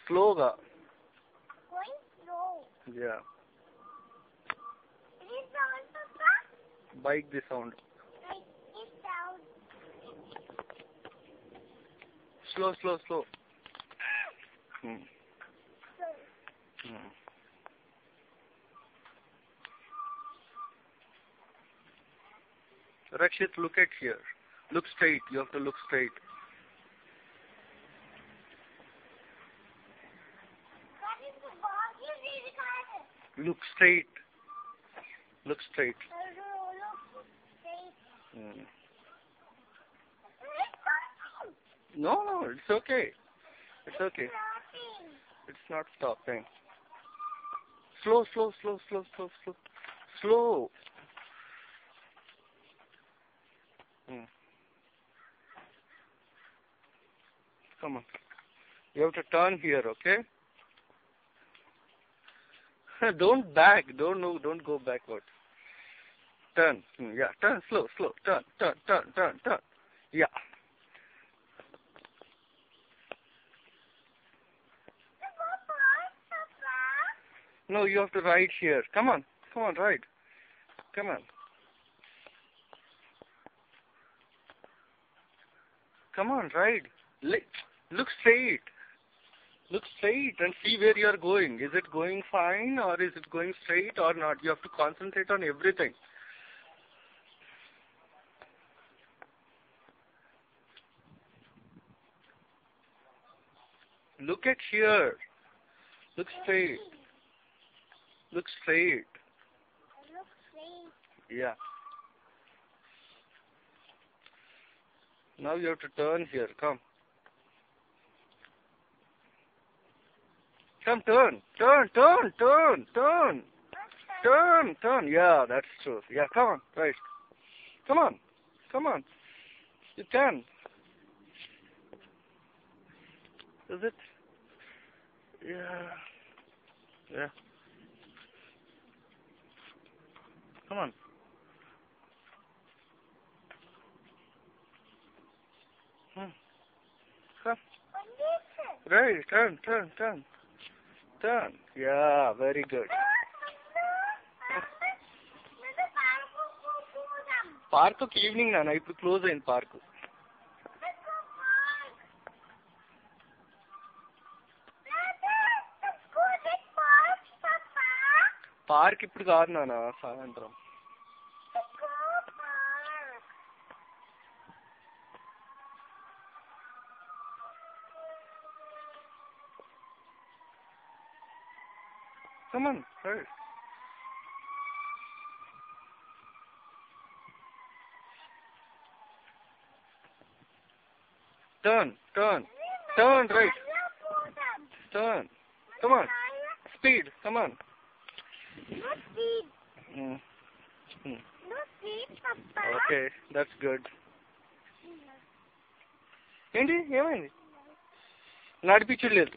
Slowగా. Going slow. Yeah. This sound, Papa? Bike the sound. Like this sound. Slow, slow, slow. Hmm. Slow. Hmm. Rakshit, look at here. Look straight. You have to look straight. What is the ball? You see the color. Look straight. Look straight. Look straight. Hmm. It's stopping. No, no, it's okay. It's okay. Stopping. It's not stopping. Slow, slow, slow, slow, slow, slow. Slow. Hmm. Come on. You have to turn here, okay? Don't back. Don't go backward. Turn. Yeah, turn. Slow, slow. Turn, turn, turn, turn, turn. Yeah. No, you have to ride here. Come on. Come on, ride. Come on. Come on, ride. Look straight. Look straight and see where you are going. Is it going fine or is it going straight or not? You have to concentrate on everything. Look at here. Look straight. Look straight. Look straight. Yeah. Now you have to turn here. Come. Come, turn. Turn, turn, turn, turn. Turn, turn. Yeah, that's true. Yeah, come on. Right. Come on. Come on. You can. Is it? Yeah. Yeah. Come on. Come. Right. Turn, turn, turn. Turn. Yeah, very good. Park evening నాన్న ఇప్పుడు close అయింది park. Park ఇప్పుడు కాదు నాన్న సాయంత్రం. Come on, hurry. Turn, turn, turn right. Turn. Come on. Speed. Come on. No speed. Hmm. No speed, Papa. Okay, that's good. ఏంటి ఏమైంది? నడిపించలేదు.